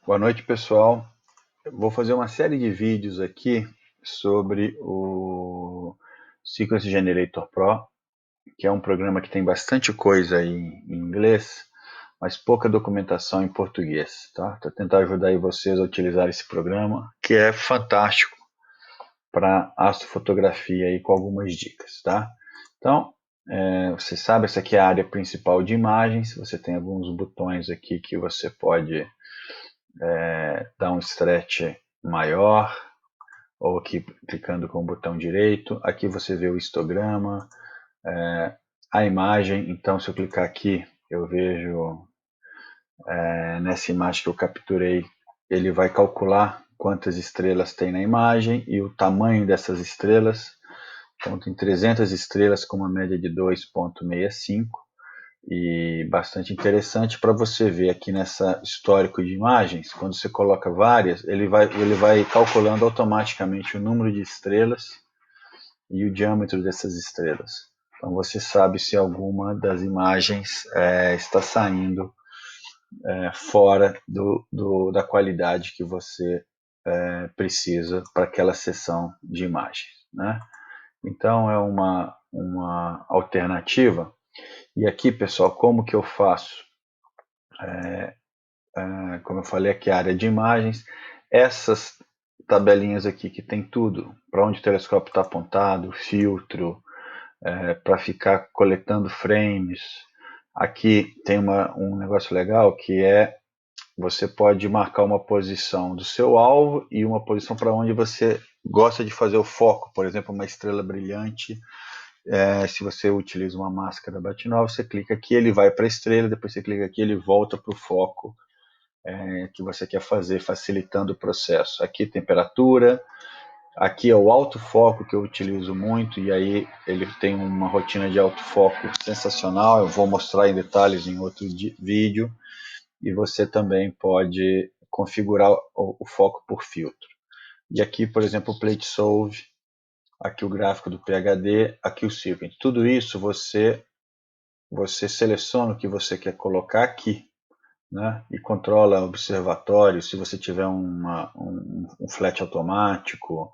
Boa noite, pessoal. Eu vou fazer uma série de vídeos aqui sobre o Sequence Generator Pro, que é um programa que tem bastante coisa aí em inglês, mas pouca documentação em português, tá? Para tentar ajudar aí vocês a utilizar esse programa, que é fantástico para astrofotografia aí com algumas dicas, tá? Então, você sabe, essa aqui é a área principal de imagens. Você tem alguns botões aqui que você pode dar um stretch maior, ou aqui clicando com o botão direito. Aqui você vê o histograma, a imagem. Então, se eu clicar aqui, eu vejo nessa imagem que eu capturei, ele vai calcular quantas estrelas tem na imagem e o tamanho dessas estrelas. Então, tem 300 estrelas com uma média de 2,65. E bastante interessante para você ver aqui nessa histórico de imagens. Quando você coloca várias, ele vai calculando automaticamente o número de estrelas e o diâmetro dessas estrelas. Então você sabe se alguma das imagens está saindo fora da qualidade que você precisa para aquela sessão de imagens, né? Então é uma alternativa. E aqui, pessoal, como que eu faço? Como eu falei aqui, a área de imagens, essas tabelinhas aqui que tem tudo, para onde o telescópio está apontado, filtro, para ficar coletando frames. Aqui tem um negócio legal que você pode marcar uma posição do seu alvo e uma posição para onde você gosta de fazer o foco, por exemplo, uma estrela brilhante. Se você utiliza uma máscara Bahtinov, você clica aqui, ele vai para a estrela, depois você clica aqui, ele volta para o foco que você quer fazer, facilitando o processo. Aqui temperatura, aqui é o autofoco que eu utilizo muito, e aí ele tem uma rotina de autofoco sensacional, eu vou mostrar em detalhes em outro vídeo, e você também pode configurar o foco por filtro. E aqui, por exemplo, o Plate Solve, aqui o gráfico do PHD, aqui o Sequent. Tudo isso você seleciona o que você quer colocar aqui, né? E controla observatório, se você tiver um flat automático,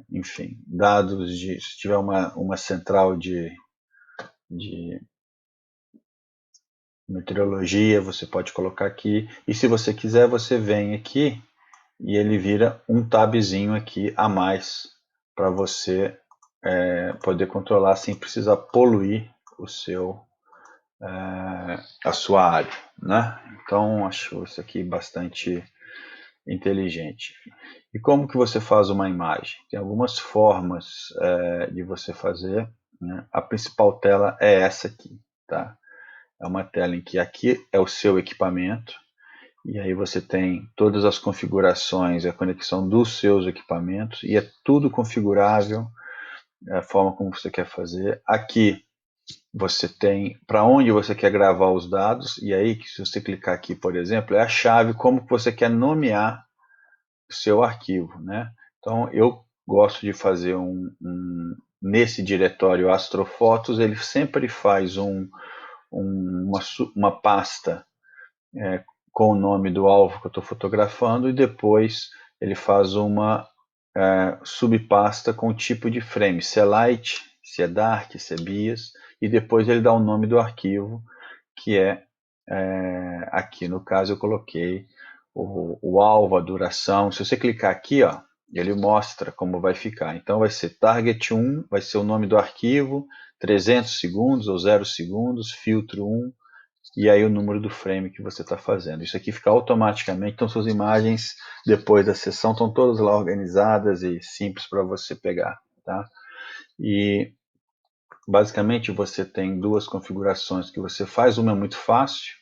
enfim, dados se tiver uma central de meteorologia, você pode colocar aqui, e se você quiser, você vem aqui e ele vira um tabzinho aqui a mais para você poder controlar sem precisar poluir a sua área, né? Então, acho isso aqui bastante inteligente. E como que você faz uma imagem? Tem algumas formas de você fazer, né? A principal tela é essa aqui, tá? É uma tela em que aqui é o seu equipamento, e aí você tem todas as configurações, a conexão dos seus equipamentos, e é tudo configurável, a forma como você quer fazer. Aqui você tem para onde você quer gravar os dados, e aí se você clicar aqui, por exemplo, é a chave como você quer nomear o seu arquivo, né? Então eu gosto de fazer nesse diretório Astrofotos, ele sempre faz uma pasta com o nome do alvo que eu estou fotografando, e depois ele faz uma subpasta com o tipo de frame, se é light, se é dark, se é bias, e depois ele dá o nome do arquivo, que aqui no caso eu coloquei o alvo, a duração. Se você clicar aqui, ó, ele mostra como vai ficar. Então vai ser target 1, vai ser o nome do arquivo, 300 segundos ou 0 segundos, filtro 1, e aí o número do frame que você está fazendo. Isso aqui fica automaticamente, então suas imagens depois da sessão estão todas lá organizadas e simples para você pegar, tá? E basicamente você tem duas configurações que você faz. Uma é muito fácil,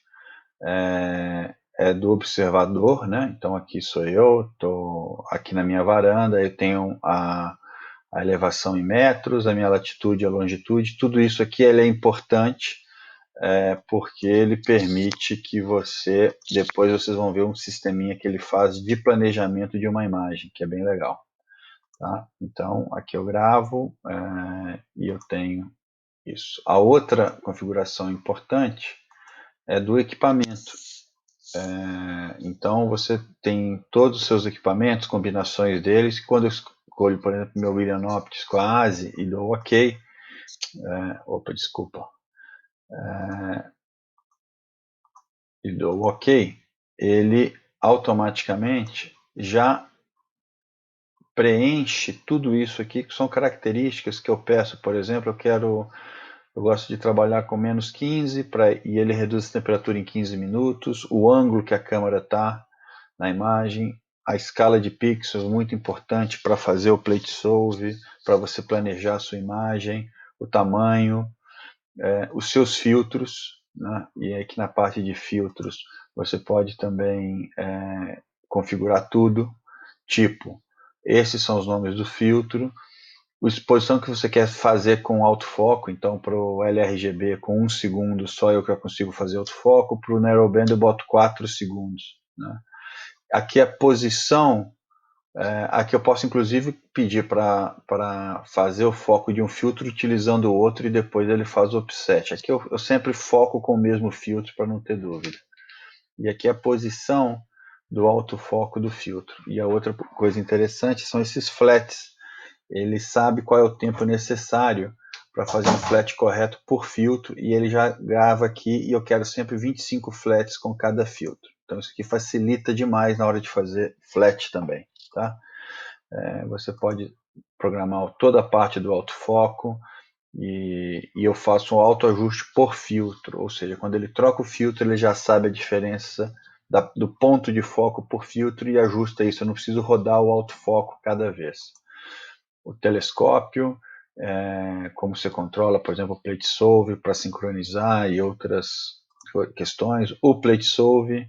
é do observador, né? Então aqui sou eu, estou aqui na minha varanda, eu tenho a elevação em metros, a minha latitude, a longitude, tudo isso aqui ele é importante, porque ele permite que depois vocês vão ver um sisteminha que ele faz de planejamento de uma imagem, que é bem legal. Tá? Então, aqui eu gravo e eu tenho isso. A outra configuração importante é do equipamento. Então você tem todos os seus equipamentos, combinações deles. Quando eu escolho, por exemplo, meu William Optis com a ASI e dou OK, e dou OK, ele automaticamente já preenche tudo isso aqui, que são características que eu peço. Por exemplo, eu gosto de trabalhar com menos 15 e ele reduz a temperatura em 15 minutos, o ângulo que a câmera está na imagem, a escala de pixels, muito importante para fazer o plate solve, para você planejar a sua imagem, o tamanho, os seus filtros, né? E aqui na parte de filtros você pode também configurar tudo, tipo, esses são os nomes do filtro, a exposição que você quer fazer com autofoco. Então para o LRGB com 1 segundo só eu que consigo fazer autofoco, para o narrowband eu boto 4 segundos, né? Aqui a posição, aqui eu posso inclusive pedir para fazer o foco de um filtro utilizando o outro e depois ele faz o offset. Aqui eu sempre foco com o mesmo filtro para não ter dúvida. E aqui a posição do autofoco do filtro. E a outra coisa interessante são esses flats. Ele sabe qual é o tempo necessário para fazer um flat correto por filtro e ele já grava aqui, e eu quero sempre 25 flats com cada filtro. Então isso aqui facilita demais na hora de fazer flat também, tá? Você pode programar toda a parte do autofoco e eu faço um autoajuste por filtro, ou seja, quando ele troca o filtro ele já sabe a diferença do ponto de foco por filtro e ajusta isso. Eu não preciso rodar o autofoco cada vez. O telescópio, como você controla, por exemplo, o plate solve para sincronizar e outras questões. O plate solve,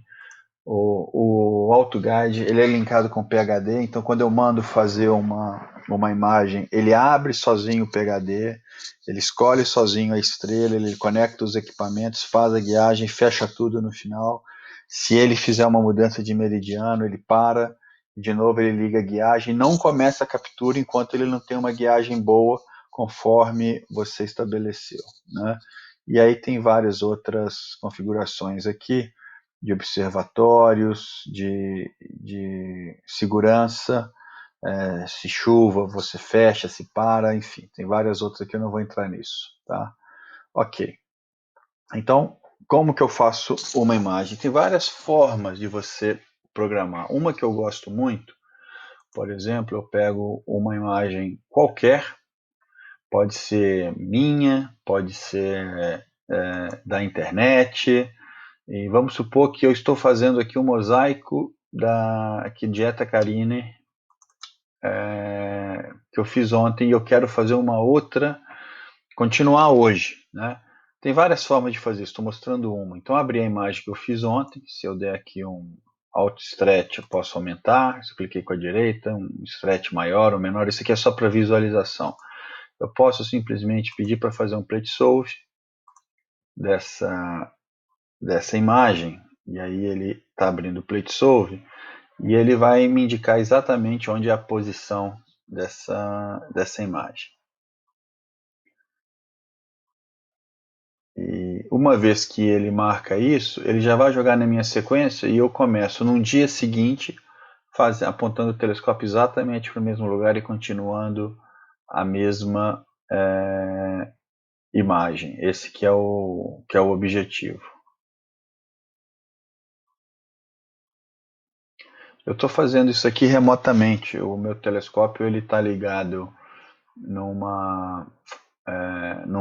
o AutoGuide, ele é linkado com o PHD, então quando eu mando fazer uma imagem, ele abre sozinho o PHD, ele escolhe sozinho a estrela, ele conecta os equipamentos, faz a guiagem, fecha tudo no final. Se ele fizer uma mudança de meridiano, ele para, de novo ele liga a guiagem, não começa a captura enquanto ele não tem uma guiagem boa conforme você estabeleceu, né? E aí tem várias outras configurações aqui de observatórios, de segurança, se chuva você fecha, se para, enfim, tem várias outras aqui, eu não vou entrar nisso, tá? Ok, então como que eu faço uma imagem? Tem várias formas de você programar. Uma que eu gosto muito, por exemplo, eu pego uma imagem qualquer, pode ser minha, pode ser da internet, e vamos supor que eu estou fazendo aqui um mosaico aqui de Eta Carine, que eu fiz ontem, e eu quero fazer uma outra, continuar hoje, né? Tem várias formas de fazer isso, estou mostrando uma. Então, abri a imagem que eu fiz ontem, se eu der aqui um Alt Stretch, eu posso aumentar, se eu cliquei com a direita, um stretch maior ou menor, isso aqui é só para visualização. Eu posso simplesmente pedir para fazer um plate solve dessa imagem, e aí ele está abrindo o plate solve, e ele vai me indicar exatamente onde é a posição dessa imagem. E uma vez que ele marca isso, ele já vai jogar na minha sequência e eu começo no dia seguinte apontando o telescópio exatamente para o mesmo lugar e continuando a mesma imagem. Esse que é o objetivo. Eu estou fazendo isso aqui remotamente. O meu telescópio ele está ligado num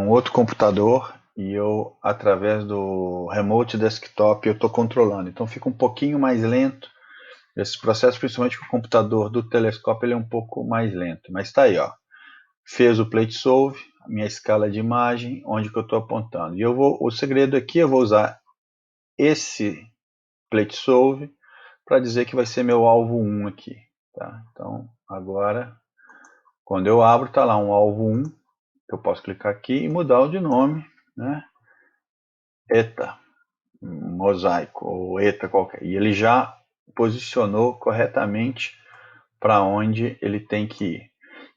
outro computador e eu, através do Remote Desktop, eu estou controlando. Então fica um pouquinho mais lento esse processo, principalmente porque o computador do telescópio ele é um pouco mais lento. Mas está aí, ó. Fez o plate solve, a minha escala de imagem, onde que eu estou apontando. E o segredo aqui, eu vou usar esse plate solve para dizer que vai ser meu alvo 1 aqui. Tá? Então, agora, quando eu abro, está lá um alvo 1, eu posso clicar aqui e mudar o de nome, né? ETA, mosaico, ou ETA qualquer. E ele já posicionou corretamente para onde ele tem que ir.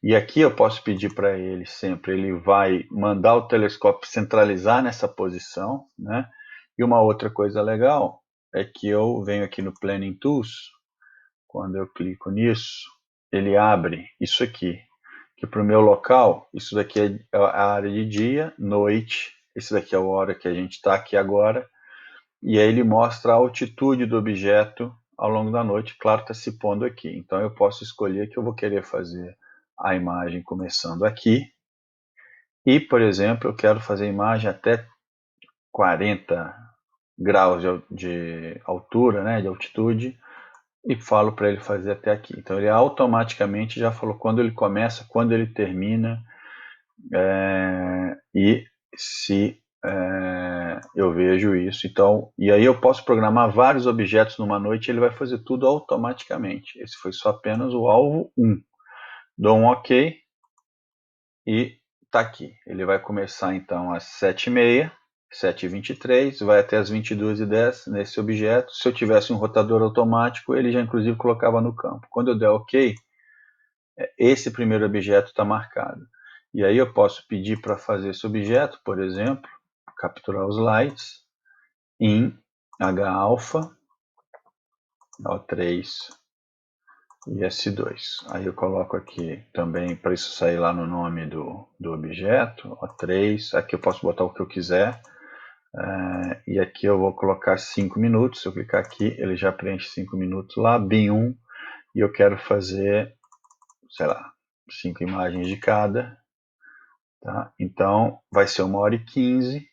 E aqui eu posso pedir para ele sempre, ele vai mandar o telescópio centralizar nessa posição, né? E uma outra coisa legal é que eu venho aqui no Planning Tools, quando eu clico nisso, ele abre isso aqui, que para o meu local, isso daqui é a área de dia, noite, esse daqui é a hora que a gente está aqui agora, e aí ele mostra a altitude do objeto ao longo da noite, claro, está se pondo aqui. Então eu posso escolher que eu vou querer fazer a imagem começando aqui, e, por exemplo, eu quero fazer a imagem até 40 graus de altura, né, de altitude, e falo para ele fazer até aqui. Então ele automaticamente já falou quando ele começa, quando ele termina, e se eu vejo isso. Então, e aí eu posso programar vários objetos numa noite e ele vai fazer tudo automaticamente. Esse foi só apenas o alvo 1. Dou um OK e está aqui. Ele vai começar então às 7h30, 7h23, vai até às 22h10 nesse objeto. Se eu tivesse um rotador automático, ele já inclusive colocava no campo. Quando eu der OK, esse primeiro objeto está marcado. E aí eu posso pedir para fazer esse objeto, por exemplo, capturar os lights em H-alpha, O3 e S2. Aí eu coloco aqui também, para isso sair lá no nome do objeto, O3, aqui eu posso botar o que eu quiser, e aqui eu vou colocar 5 minutos, se eu clicar aqui, ele já preenche 5 minutos lá, BIM1, e eu quero fazer, sei lá, 5 imagens de cada, tá? Então vai ser 1h15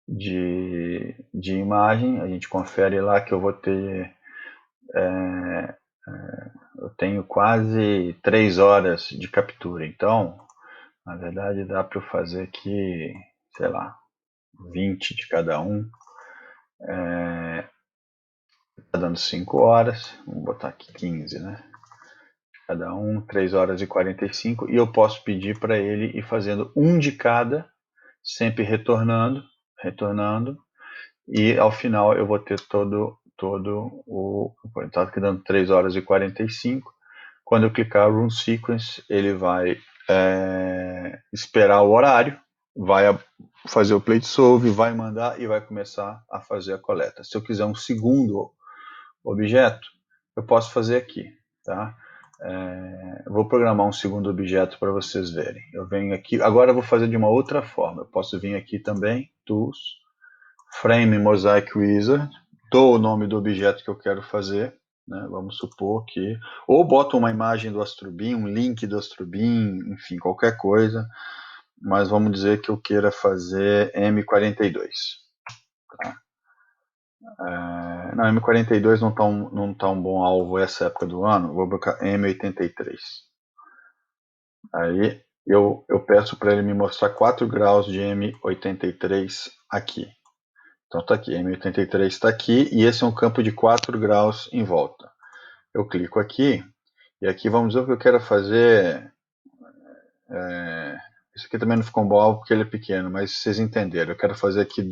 de imagem, a gente confere lá que eu vou ter, eu tenho quase 3 horas de captura, então na verdade dá para eu fazer aqui, sei lá, 20 de cada um, tá dando 5 horas, vamos botar aqui 15, né? Cada um, 3 horas e 45, e eu posso pedir para ele ir fazendo um de cada, sempre retornando, e ao final eu vou ter todo o... Está aqui dando 3 horas e 45. Quando eu clicar Run Sequence, ele vai esperar o horário, vai fazer o plate solve, vai mandar e vai começar a fazer a coleta. Se eu quiser um segundo objeto, eu posso fazer aqui, tá? Vou programar um segundo objeto para vocês verem. Eu venho aqui, agora eu vou fazer de uma outra forma. Eu posso vir aqui também, Tools, Frame Mosaic Wizard, dou o nome do objeto que eu quero fazer, né? Vamos supor que, ou boto uma imagem do Astrobin, um link do Astrobin, enfim, qualquer coisa, mas vamos dizer que eu queira fazer M42. Tá? Não, M42 não tá um bom alvo essa época do ano, vou colocar M83. Aí eu peço para ele me mostrar 4 graus de M83 aqui. Então está aqui, M83 está aqui, e esse é um campo de 4 graus em volta. Eu clico aqui, e aqui vamos ver o que eu quero fazer. Isso aqui também não ficou um bom alvo porque ele é pequeno, mas vocês entenderam. Eu quero fazer aqui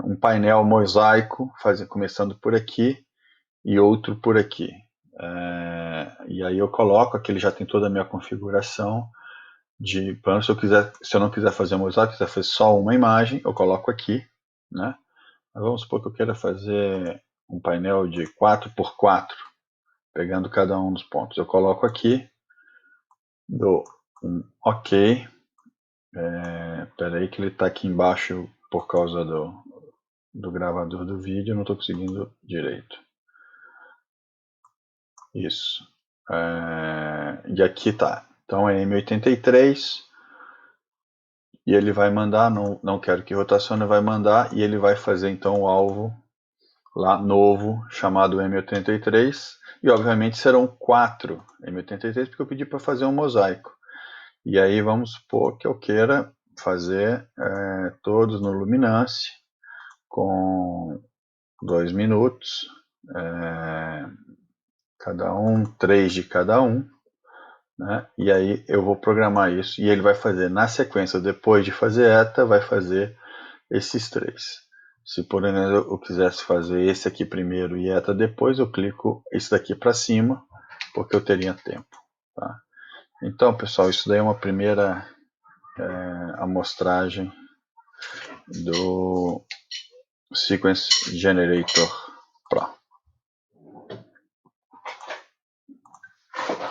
um painel mosaico, começando por aqui e outro por aqui. E aí eu coloco, aqui ele já tem toda a minha configuração de plano. Se eu não quiser fazer mosaico, quiser fazer só uma imagem, eu coloco aqui, né? Mas vamos supor que eu queira fazer um painel de 4x4, pegando cada um dos pontos. Eu coloco aqui, dou um OK. Espera aí que ele está aqui embaixo por causa do gravador do vídeo, eu não estou conseguindo direito. Isso. E aqui tá. Então é M83 e ele vai mandar, não quero que rotacione, vai mandar e ele vai fazer então o alvo lá novo chamado M83 e obviamente serão 4 M83 porque eu pedi para fazer um mosaico. E aí vamos supor que eu queira fazer todos no Luminance com 2 minutos, cada um, 3 de cada um, né? E aí eu vou programar isso e ele vai fazer na sequência, depois de fazer ETA, vai fazer esses 3. Se por exemplo eu quisesse fazer esse aqui primeiro e ETA depois, eu clico esse daqui para cima, porque eu teria tempo. Tá? Então, pessoal, isso daí é uma primeira amostragem Sequence Generator Pro.